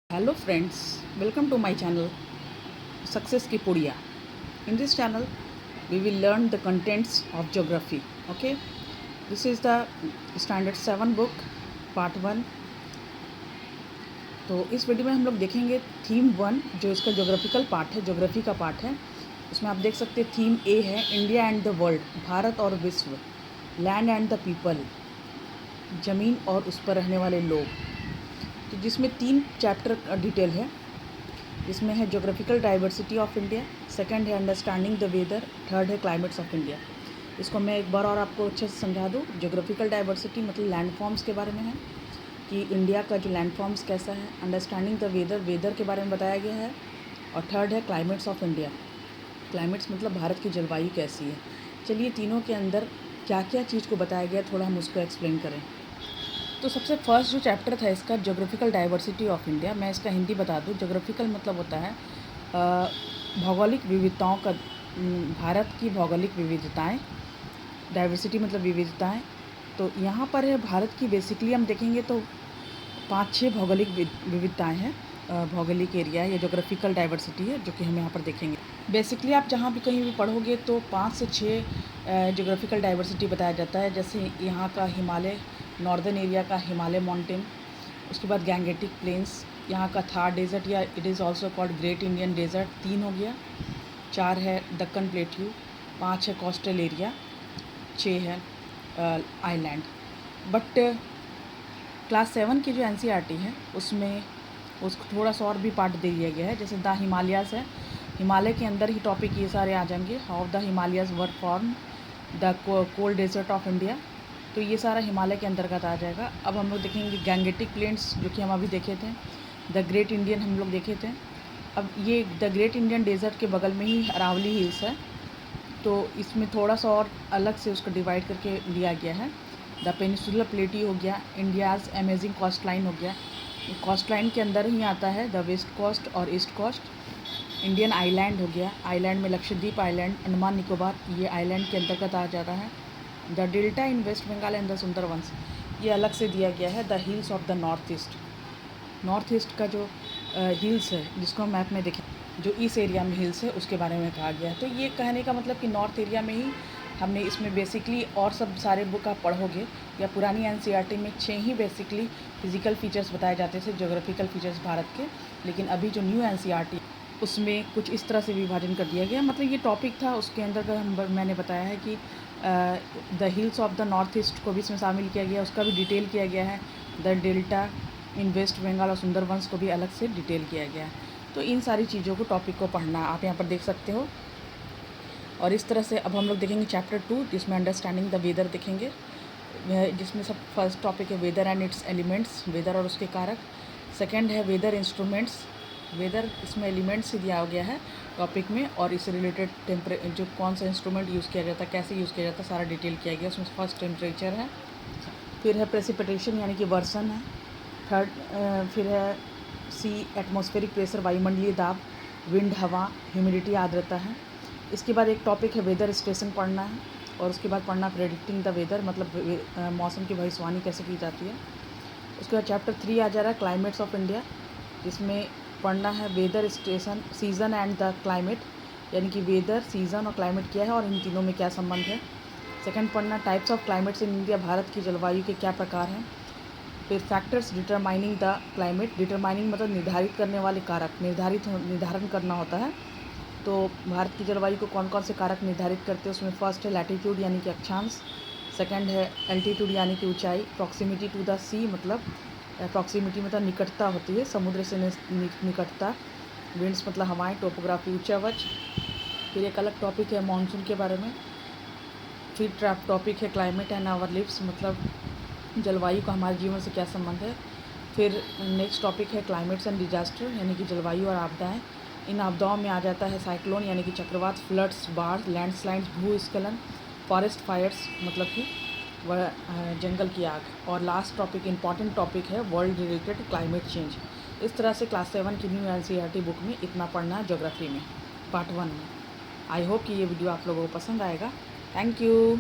Hello friends, welcome to my channel Success Ki Pudiya. In this channel, we will learn the contents of geography. Okay, this is the standard 7 book, part 1. तो इस video में हम लोग देखेंगे theme 1 जो इसका geographical part है, geography का पार्ट है। उसमें आप देख सकते हैं थीम ए है India and the world, Bharat और विश्व, लैंड एंड द पीपल, ज़मीन और उस पर रहने वाले लोग। तो जिसमें 3 चैप्टर डिटेल है। इसमें है geographical diversity of India, second है अंडरस्टैंडिंग द वेदर, थर्ड है क्लाइमेट्स ऑफ इंडिया। इसको मैं एक बार और आपको अच्छे से समझा दूँ। जोग्राफिकल डाइवर्सिटी मतलब लैंडफॉर्म्स के बारे में है कि इंडिया का जो लैंडफॉर्म्स कैसा है। अंडरस्टैंडिंग द वेदर, वेदर के बारे में बताया गया है। और थर्ड है क्लाइमेट्स ऑफ इंडिया, क्लाइमेट्स मतलब भारत की जलवायु कैसी है। चलिए तीनों के अंदर क्या क्या चीज़ को बताया गया थोड़ा हम उसको एक्सप्लेन करें। तो सबसे फर्स्ट जो चैप्टर था इसका जोग्राफिकल डाइवर्सिटी ऑफ इंडिया, मैं इसका हिंदी बता दूं। जोग्राफिकल मतलब होता है भौगोलिक विविधताओं का, भारत की भौगोलिक विविधताएं। डाइवर्सिटी मतलब विविधताएं। तो यहाँ पर है भारत की, बेसिकली हम देखेंगे तो 5-6 भौगोलिक विविधताएं हैं। भौगोलिक एरिया या जोग्राफिकल डाइवर्सिटी है जो कि हम यहाँ पर देखेंगे। बेसिकली आप जहाँ भी कहीं भी पढ़ोगे तो 5 से 6 जोग्राफिकल डाइवर्सिटी बताया जाता है। जैसे यहाँ का हिमालय, नॉर्दर्न एरिया का हिमालय माउंटेन, उसके बाद गैंगेटिक प्लेन्स, यहाँ का थार डेजर्ट या it is also called great Indian desert, 3 हो गया। 4 है दक्कन प्लेट्यू, 5 है कोस्टल एरिया, 6 है आइलैंड। बट क्लास 7 की जो एनसीईआरटी है उसमें उसको थोड़ा सा और भी पार्ट दे दिया गया है। जैसे द हिमालयाज़ है, हिमालय के अंदर ही टॉपिक ये सारे आ जाएंगे। How the Himalayas were formed, the cold desert of India, तो ये सारा हिमालय के अंतर्गत आ जाएगा। अब हम लोग देखेंगे गैंगेटिक प्लेन्स जो कि हम अभी देखे थे। द ग्रेट इंडियन हम लोग देखे थे। अब ये द ग्रेट इंडियन डेजर्ट के बगल में ही अरावली हिल्स है, तो इसमें थोड़ा सा और अलग से उसको डिवाइड करके दिया गया है। द पेनिसुलर प्लेटी हो गया, इंडियाज़ अमेजिंग कोस्ट लाइन हो गया, कोस्ट लाइन के अंदर ही आता है द वेस्ट कोस्ट और ईस्ट कोस्ट। इंडियन आइलैंड हो गया, आइलैंड में लक्षद्वीप आइलैंड, अंडमान निकोबार, ये आइलैंड के अंतर्गत आ जाता है। The delta in West Bengal and the Sundarbans, ये अलग से दिया गया है। The hills of the north east, north east का जो हिल्स है जिसको हम मैप में देखें, जो इस एरिया में हिल्स है उसके बारे में कहा गया है। तो ये कहने का मतलब कि नॉर्थ एरिया में ही हमने इसमें बेसिकली, और सब सारे बुक आप पढ़ोगे या पुरानी एनसीईआरटी में 6 ही बेसिकली फिजिकल फीचर्स बताए जाते थे, ज्योग्राफिकल फीचर्स भारत के। लेकिन अभी जो न्यू एनसीईआरटी उसमें कुछ इस तरह से विभाजन कर दिया गया। मतलब ये टॉपिक था, उसके अंदर का मैंने बताया है कि the hills of the north east को भी इसमें शामिल किया गया, उसका भी डिटेल किया गया है। The delta in West Bengal और सुंदरवंश को भी अलग से डिटेल किया गया है। तो इन सारी चीज़ों को, टॉपिक को पढ़ना आप यहाँ पर देख सकते हो। और इस तरह से अब हम लोग देखेंगे चैप्टर 2 जिसमें अंडरस्टैंडिंग द वेदर देखेंगे, जिसमें सब फर्स्ट टॉपिक है weather and its elements, weather और उसके कारक। सेकंड है वेदर इंस्ट्रूमेंट्स, वेदर इसमें एलिमेंट्स ही दिया गया है टॉपिक में, और इससे रिलेटेड जो कौन सा इंस्ट्रूमेंट यूज़ किया जाता है, कैसे यूज़ किया जाता है, सारा डिटेल किया गया। उसमें फर्स्ट टेम्परेचर है, फिर है प्रेसिपिटेशन यानी कि वर्षण है, थर्ड फिर है सी एटमॉस्फेरिक प्रेशर वायुमंडलीय दाब, विंड हवा, ह्यूमिडिटी आर्द्रता है। इसके बाद एक टॉपिक है वेदर स्टेशन पढ़ना है, और उसके बाद पढ़ना प्रेडिक्टिंग द वेदर मतलब मौसम की भविष्यवाणी कैसे की जाती है। उसके बाद चैप्टर 3 आ जा रहा है क्लाइमेट्स ऑफ इंडिया, जिसमें पढ़ना है weather station, season and the climate, यानी कि वेदर, सीज़न और क्लाइमेट क्या है और इन तीनों में क्या संबंध है। सेकंड पढ़ना types of climates in India, Bharat की जलवायु के क्या प्रकार हैं। फिर factors determining the climate, determining मतलब निर्धारित करने वाले कारक, निर्धारण करना होता है। तो भारत की जलवायु को कौन कौन से कारक निर्धारित करते हैं, उसमें फर्स्ट है लैटीट्यूड यानी कि अक्षांश, सेकंड है एल्टीट्यूड यानी कि ऊंचाई, प्रॉक्सिमिटी टू द सी मतलब प्रॉक्सिमिटी मतलब निकटता होती है, समुद्र से निकटता, विंड्स मतलब हवाएं, टोपोग्राफी ऊंचावच। फिर एक अलग टॉपिक है मानसून के बारे में। फिर टॉपिक है क्लाइमेट एंड आवर लिव्स मतलब जलवायु का हमारे जीवन से क्या संबंध है। फिर नेक्स्ट टॉपिक है क्लाइमेट्स एंड डिजास्टर यानी कि जलवायु और आपदाएं। इन आपदाओं में आ जाता है साइक्लोन यानी कि चक्रवात, फ्लड्स, बाढ़, लैंडस्लाइड्स, भूस्खलन, फॉरेस्ट फायर्स मतलब कि जंगल की आग। और लास्ट टॉपिक, इंपॉर्टेंट टॉपिक है वर्ल्ड रिलेटेड क्लाइमेट चेंज। इस तरह से क्लास 7 की न्यू एनसीईआरटी बुक में इतना पढ़ना है ज्योग्राफी में, पार्ट 1 में। आई होप कि ये वीडियो आप लोगों को पसंद आएगा। Thank you.